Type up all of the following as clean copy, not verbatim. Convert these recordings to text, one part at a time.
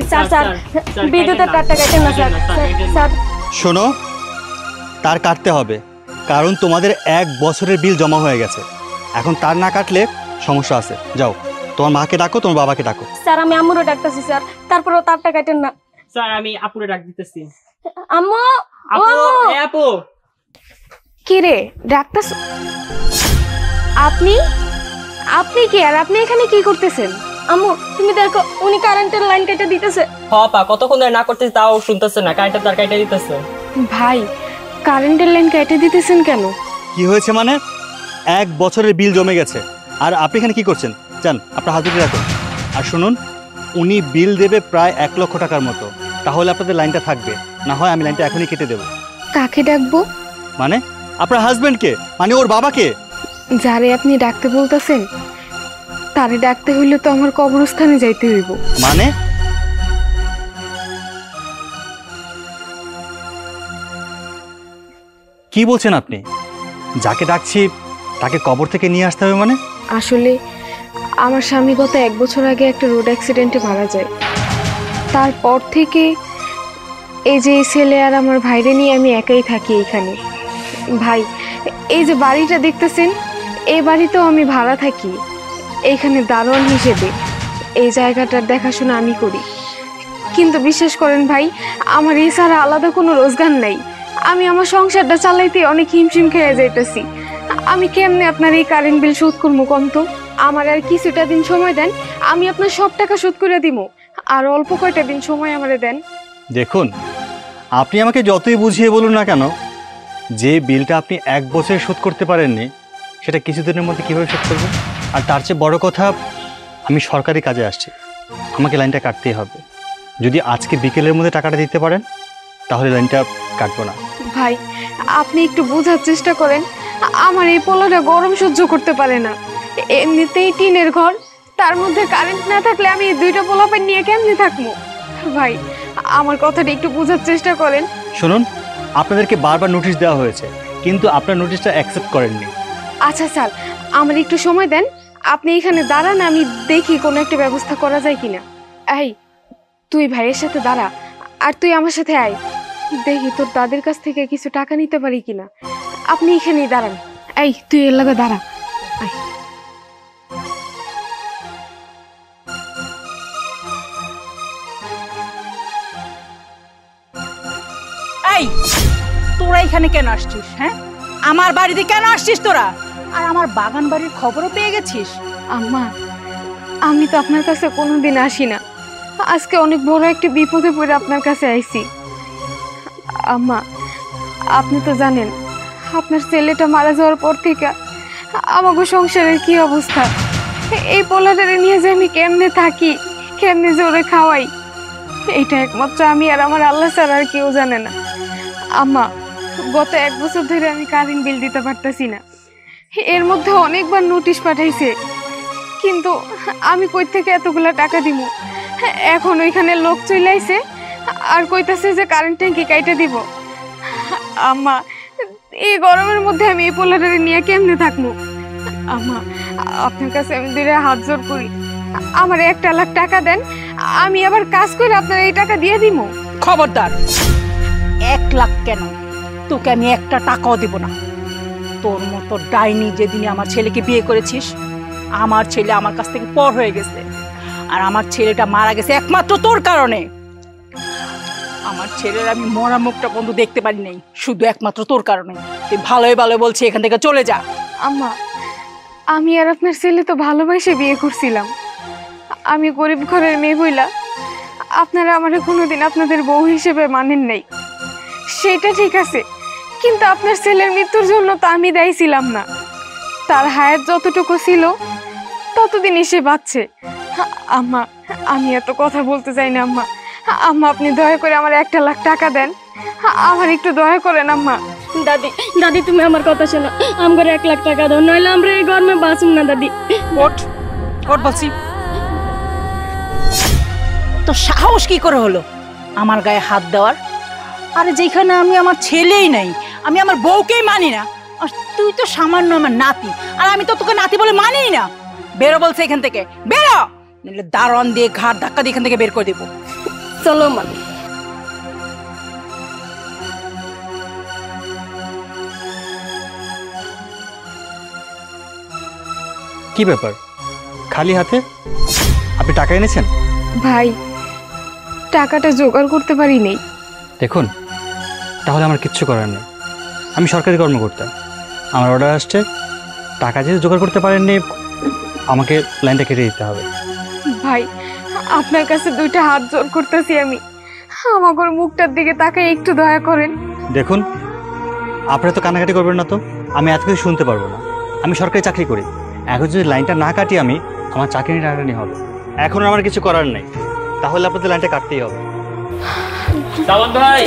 Sir sir বিদ্যুতের তারটা কাটেন না স্যার স্যার। শোনো, তার কাটতে হবে, কারণ তোমাদের 1 বছরের বিল জমা হয়ে গেছে। এখন তার না কাটলে সমস্যা আছে। যাও, তোমার মাকে ডাকো, তোমার বাবাকে ডাকো। স্যার আমি আম্মুরও ডাকতেছি স্যার, তারপরেও তারটা কাটেন না। স্যার আমি আপুরে ডাক দিতেছি। আম্মু, ও আপু, আম্মু। আপু কি রে ডাকতাছ? আপনি আপনি কি আর আপনি এখানে কি করতেছেন? আম্মু তুমি দেখো, উনি কারেন্টের লাইন কেটে দিতেছে। পা কতক্ষণ ধরে না করতেছি তাও শুনতেছে না, কারেন্টের তার কেটে দিতেছে। ভাই কারেন্টের লাইন কেটে দিতেছেন কেন? কি হয়েছে মানে? 1 বছরের বিল জমে গেছে, আর আপনি এখানে কি করছেন? যান, আপনার হাত ধরে রাখুন। আর শুনুন, উনি বিল দেবে প্রায় 1 লক্ষ টাকার মতো, তাহলে আপনাদের লাইনটা থাকবে। না হয় আমি লাইনটা এখনই কেটে দেবো। কাকে ডাকবো? মানে আপনার হাজবেন্ডকে, মানে ওর বাবাকে। যারে আপনি ডাকতে বলতেছেন তারে ডাকতে হইলে তো আমার কবরস্থানে যাইতে হইব। মানে কি বলছেন আপনি? যাকে ডাকছি তাকে কবর থেকে নিয়ে আসতে হবে মানে? আসলে আমার স্বামী গত 1 বছর আগে একটা রোড অ্যাক্সিডেন্টে মারা যায়। তারপর থেকে এই যে এই ছেলে আর আমার ভাইরে নিয়ে আমি একাই থাকি এইখানে। ভাই এই যে বাড়িটা দেখতেছেন, এই বাড়িতেও আমি ভাড়া থাকি, এইখানে দারোয়ান হিসেবে। এই জায়গাটার দেখাশোনা আমি করি। কিন্তু বিশ্বাস করেন ভাই, আমার এই ছাড়া আলাদা কোনো রোজগার নাই। আমি আমার সংসারটা চালাইতে অনেক হিমশিম খেয়ে যাইতেছি। আমি কেমনে আপনার এই কারেন্ট বিল শোধ করবো কন্ত? আমার আর কিছুটা দিন সময় দেন, আমি আপনার সব টাকা শোধ করে দিব। আর অল্প কয়টা দিন সময় আমারে দেন। দেখুন, আপনি আমাকে যতই বুঝিয়ে বলুন না কেন, যে বিলটা আপনি 1 বছরে শোধ করতে পারেননি সেটা কিছুদিনের মধ্যে কীভাবে শোধ করবেন? আর তার চেয়ে বড় কথা, আমি সরকারি কাজে আসছি, আমাকে লাইনটা কাটতেই হবে। যদি আজকে বিকেলের মধ্যে টাকাটা দিতে পারেন তাহলে লাইনটা কাটবো না। ভাই আপনি একটু বোঝার চেষ্টা করেন, আমার এই পোলাটা গরম সহ্য করতে পারে না। এমনিতেই টিনের ঘর, তার মধ্যে কারেন্ট না থাকলে আমি এই 2টা পোলাপান নিয়ে কেমনে থাকবো? ভাই আমার কথাটা একটু বোঝার চেষ্টা করেন। শুনুন, আপনাদেরকে বারবার নোটিশ দেওয়া হয়েছে, কিন্তু আপনার নোটিশটা অ্যাকসেপ্ট করেননি। আচ্ছা স্যার, আমার একটু সময় দেন, আপনি এখানে দাঁড়ান, আমি দেখি কোনো একটা ব্যবস্থা করা যায় কিনা। এই তুই ভাইয়ের সাথে দাঁড়া, আর তুই আমার সাথে আয়, দেখি তোর দাদের কাছ থেকে কিছু টাকা নিতে পারি কিনা। আপনি এখানেই দাঁড়ান। এই তুই এর লগে দাঁড়া। আয়। এই তোরা এখানে কেন আসছিস? হ্যাঁ, আমার বাড়িতে কেন আসছিস তোরা? আর আমার বাগান বাড়ির খবরও পেয়ে গেছিস? আম্মা আমি তো আপনার কাছে কোনোদিন আসি না, আজকে অনেক বড় একটা বিপদে পড়ে আপনার কাছে আইছি। আম্মা আপনি তো জানেন আপনার ছেলেটা মারা যাওয়ার পর থেকে আমাকে সংসারের কি অবস্থা। এই পোলাটারে নিয়ে যে আমি কেমনে থাকি, কেমনে জোরে খাওয়াই, এইটা একমাত্র আমি আর আমার আল্লাহ ছাড়া আর কেউ জানে না। আম্মা গত 1 বছর ধরে আমি কারেন্ট বিল দিতে পারতেছি না। এর মধ্যে অনেকবার নোটিশ পাঠাইছে, কিন্তু আমি কই থেকে এতগুলা টাকা দিব? এখন ওইখানে লোক চলে আইছে আর কইতাছে যে কারেন্ট ট্যাঙ্কি কাইটা দিব। আম্মা এই গরমের মধ্যে আমি এই পোলাটারে নিয়ে কেমনে থাকবো? আম্মা আপনার কাছে আমি 2 হাত জোর করি, আমার 1 লাখ টাকা দেন, আমি আবার কাজ করে আপনার এই টাকা দিয়ে দিব। খবরদার, 1 লাখ কেন, তোকে আমি একটা টাকাও দেব না। তোর মতো ডাইনি যেদিনে আমার ছেলেকে বিয়ে করেছিস, আমার ছেলে আমার কাছ থেকে পর হয়ে গেছে, আর আমার ছেলেটা মারা গেছে একমাত্র তোর কারণে। আমার ছেলের আমি মরা মুখটা বন্ধু দেখতে পারি নাই, শুধু একমাত্র তোর কারণে। তুই ভালোই ভালো বলছি এখান থেকে চলে যা। আম্মা আমি আর আপনার ছেলে তো ভালোবাসে বিয়ে করছিলাম। আমি গরিব ঘরের মেয়ে বইলা আপনারা আমারে কোনোদিন আপনাদের বউ হিসেবে মানেন নাই, সেটা ঠিক আছে, কিন্তু আপনার ছেলের মৃত্যুর জন্য তো আমি দায়ী ছিলাম না। তার হায়াত যতটুকু ছিল ততদিনই সে বাঁচছে। আম্মা আমি এত কথা বলতে চাই না আম্মা, আম্মা আপনি দয়া করে আমার 1 লাখ টাকা দেন, আমার একটু দয়া করেন আম্মা। দাদি দাদি তুমি আমার কথা শোনো, আমার 1 লাখ টাকা দাও, নইলে আমরা এই গরমে বাঁচুম না দাদি। ওঠ ওঠ বলছি। তো সাহস কি করে হলো আমার গায়ে হাত দেওয়ার? আরে যেখানে আমি আমার ছেলেই নাই, আমি আমার বউকেই মানি না, আর তুই তো সামান্য আমার নাতি, আর আমি তো তোকে নাতি বলে মানি না। বেরো বলছে এখান থেকে, বেরো, নইলে দারোয়ান দিয়ে ঘাড় ধাক্কা দিয়ে এখান থেকে বের করে দেবো। চলো মানে। কি ব্যাপার, খালি হাতে? আপনি টাকা এনেছেন? ভাই, টাকাটা জোগাড় করতে পারি নেই। দেখুন, তাহলে আমার কিচ্ছু করার নেই। আমি সরকারি কর্মকর্তা, আমার অর্ডার আসছে। টাকা যেহেতু জোগাড় করতে পারেননি, আমাকে লাইনটা কেটে দিতে হবে। ভাই, আপনার কাছে দুইটা হাত জোর করতেছি আমি। আমার মুখটার দিকে তাকাই একটু দয়া করেন। দেখুন, আপনারা তো কানাকাটি করবেন না তো, আমি এত কিছু শুনতে পারবো না। আমি সরকারি চাকরি করি, এখন যদি লাইনটা না কাটি আমি, আমার চাকরি টানাটানি হবে। এখন আমার কিছু করার নেই, তাহলে আপনাদের লাইনটা কাটতেই হবে। সামাদ ভাই,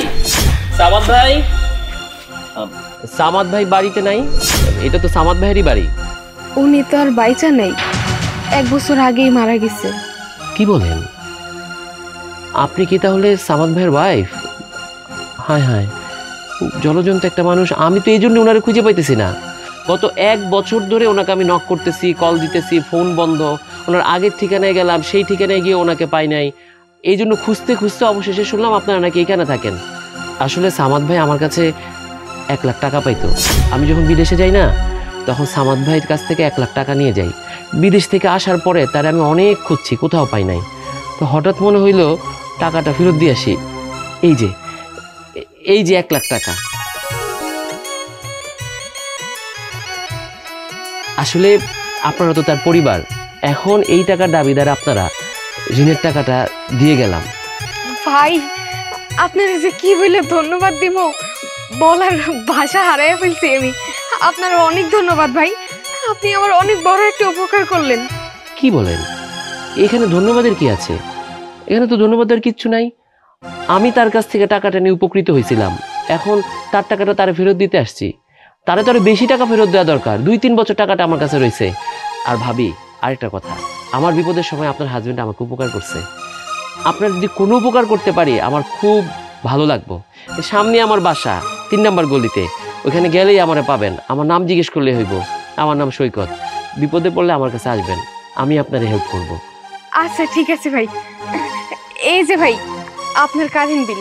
সামাদ ভাই, সামাদ ভাই বাড়িতে নাই? এটা তো সামাদ ভাইয়েরই বাড়ি। উনি তো আর বাইচা নেই, 1 বছর আগেই মারা গেছে। কি বলেন? আপনি কি তাহলে সামাদ ভাইয়ের ওয়াইফ? হায় হায়, জলজন্ত একটা মানুষ। আমি তো এই জন্য ওনারে খুঁজে পাইতেছি না। গত 1 বছর ধরে ওনাকে আমি নক করতেছি, কল দিতেছি, ফোন বন্ধ। ওনার আগের ঠিকানায় গেলাম, সেই ঠিকানায় গিয়ে ওনাকে পাই নাই। এই জন্য খুঁজতে খুঁজতে অবশেষে শুনলাম আপনারা নাকি এখানে থাকেন। আসলে সামাদ ভাই আমার কাছে 1 লাখ টাকা পাইতো। আমি যখন বিদেশে যাই না, তখন সামাদ ভাইয়ের কাছ থেকে 1 লাখ টাকা নিয়ে যাই। বিদেশ থেকে আসার পরে তার আমি অনেক খুঁজছি, কোথাও পাই নাই। তো হঠাৎ মনে হইলো টাকাটা ফেরত দিয়ে আসি। এই যে 1 লাখ টাকা। আসলে আপনারা তো তার পরিবার, এখন এই টাকার দাবিদার আপনারা। ঋণের টাকাটা দিয়ে গেলাম। ভাই, আপনারা যে কি বলে ধন্যবাদ দিব, বলার ভাষা হারাইয়া ফেলছি আমি। আপনার অনেক ধন্যবাদ ভাই, আপনি আমার অনেক বড় একটা উপকার করলেন। কি বলেন? এখানে ধন্যবাদের কি আছে? এখানে তো ধন্যবাদের কিচ্ছু নাই। আমি তার কাছ থেকে টাকাটা নিয়ে উপকৃত হয়েছিলাম, এখন তার টাকাটা তারে ফেরত দিতে আসছি। তারে তো আরো বেশি টাকা ফেরত দেওয়া দরকার। 2-3 বছর টাকাটা আমার কাছে রয়েছে। আর ভাবি, আরেকটা কথা, আমার বিপদের সময় আপনার হাজবেন্ড আমাকে উপকার করছে। আপনার যদি কোনো উপকার করতে পারি আমার খুব ভালো লাগবো। সামনে আমার বাসা, 3 নম্বর গলিতে, ওইখানে গেলেই আমারে পাবেন। আমার নাম জিজ্ঞেস করলে হইব, আমার নাম সৈকত। বিপদে পড়লে আমার কাছে আসবেন, আমি আপনারে হেল্প করব। আচ্ছা ঠিক আছে ভাই, এই যে ভাই আপনার কারেন্ট বিল।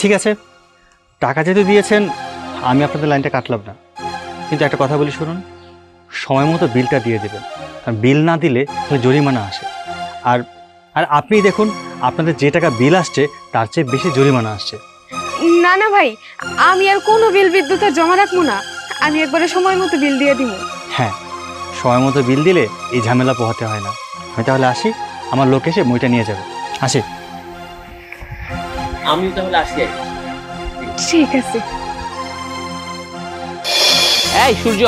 ঠিক আছে, টাকা যেহেতু দিয়েছেন, আমি আপনাদের লাইনটা কাটলাম না। কিন্তু একটা কথা বলি শুনুন, সময় মতো বিলটা দিয়ে দেবেন। কারণ বিল না দিলে তাহলে জরিমানা আসে। আর আর আপনি দেখুন, আপনাদের যে টাকা বিল আসছে তার চেয়ে বেশি জরিমানা আসছে। না না ভাই, আমি আর কোনো বিল বিদ্যুৎ আর জমা রাখবো না। আমি একবারে সময় মতো বিল দিয়ে দিব। হ্যাঁ, সময় মতো বিল দিলে এই ঝামেলা পোহাতে হয় না। আমি তাহলে আসি, আমার লোক এসে বইটা নিয়ে যাবে। আসি। আমি তাহলে আসি। ঠিক আছে। এই সূর্য,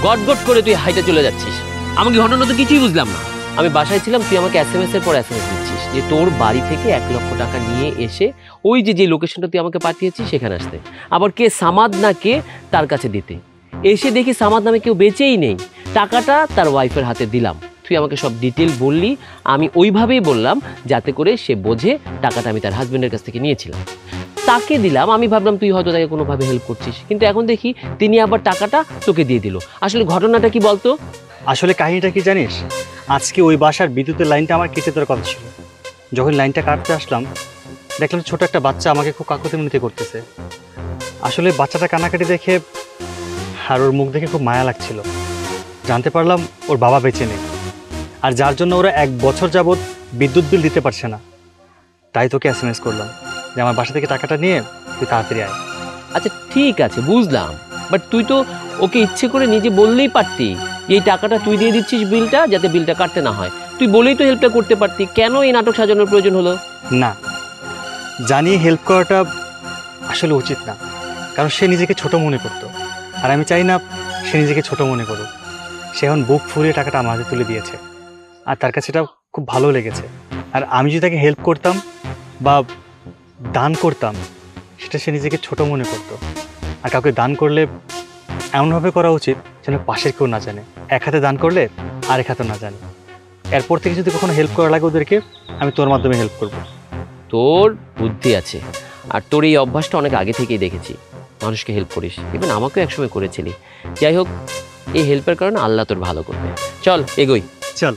গট গট করে তুই হাইটে চলে যাচ্ছিস। আমাকে ঘটনা তো কিছুই বুঝলাম না। আমি বাসায় ছিলাম, তুই আমাকে SMS এর পর SMS দিচ্ছিস যে তোর বাড়ি থেকে 1 লক্ষ টাকা নিয়ে এসে ওই যে লোকেশনটা তুই আমাকে পাঠিয়েছিস সেখানে আসতে। আবার কে সামাদ না কে তার কাছে দিতে। এসে দেখি সামাদ নামে কেউ বেঁচেই নেই। টাকাটা তার ওয়াইফের হাতে দিলাম। তুই আমাকে সব ডিটেল বললি, আমি ওইভাবেই বললাম যাতে করে সে বোঝে টাকাটা আমি তার হাজবেন্ডের কাছ থেকে নিয়েছিলাম। তাকে দিলাম, আমি ভাবলাম তুই হয়তো তাকে কোনোভাবে হেল্প করছিস, কিন্তু এখন দেখি তিনি আবার টাকাটা তোকে দিয়ে দিল। আসলে ঘটনাটা কি বলতো? আসলে কাহিনীটা কি জানিস, আজকে ওই বাসার বিদ্যুতের লাইনটা আমার কেটে দেওয়ার কথা ছিল। যখন লাইনটা কাটতে আসলাম, দেখলাম ছোট একটা বাচ্চা আমাকে খুব কাকুতি মিনতি করতেছে। আসলে বাচ্চাটা কান্নাকাটি দেখে আর ওর মুখ দেখে খুব মায়া লাগছিল। জানতে পারলাম ওর বাবা বেঁচে নেই, আর যার জন্য ওরা 1 বছর যাবৎ বিদ্যুৎ বিল দিতে পারছে না। তাই তোকে SMS করলাম যে আমার বাসা থেকে টাকাটা নিয়ে তুই তাড়াতাড়ি আয়। আচ্ছা ঠিক আছে, বুঝলাম, বাট তুই তো ওকে ইচ্ছে করে নিজে বললেই পারতি এই টাকাটা তুই দিয়ে দিচ্ছিস বিলটা, যাতে বিলটা কাটতে না হয়। তুই বলেই তো হেল্পটা করতে পারতি। কেন এই নাটক সাজানোর প্রয়োজন হলো? না, জানিয়ে হেল্প করাটা আসলে উচিত না, কারণ সে নিজেকে ছোট মনে করতো, আর আমি চাই না সে নিজেকে ছোট মনে করুক। সে এখন বুক ফুলিয়ে টাকাটা আমার হাতে তুলে দিয়েছে, আর তার কাছে এটা খুব ভালো লেগেছে। আর আমি যদি তাকে হেল্প করতাম বা দান করতাম, সেটা সে নিজেকে ছোট মনে করতো। আর কাউকে দান করলে এমনভাবে করা উচিত যেন পাশের কেউ না জানে। এক হাতে দান করলে আরেক হাতে না জানে। এরপর থেকে যদি কখনো হেল্প করা লাগে ওদেরকে, আমি তোর মাধ্যমে হেল্প করব। তোর বুদ্ধি আছে, আর তোর এই অভ্যাসটা অনেক আগে থেকেই দেখেছি। মানুষকে হেল্প করিস, ইভেন আমাকেও একসময় করেছিলি। যাই হোক, এই হেল্পের কারণে আল্লাহ তোর ভালো করবে। চল এগোই। চল।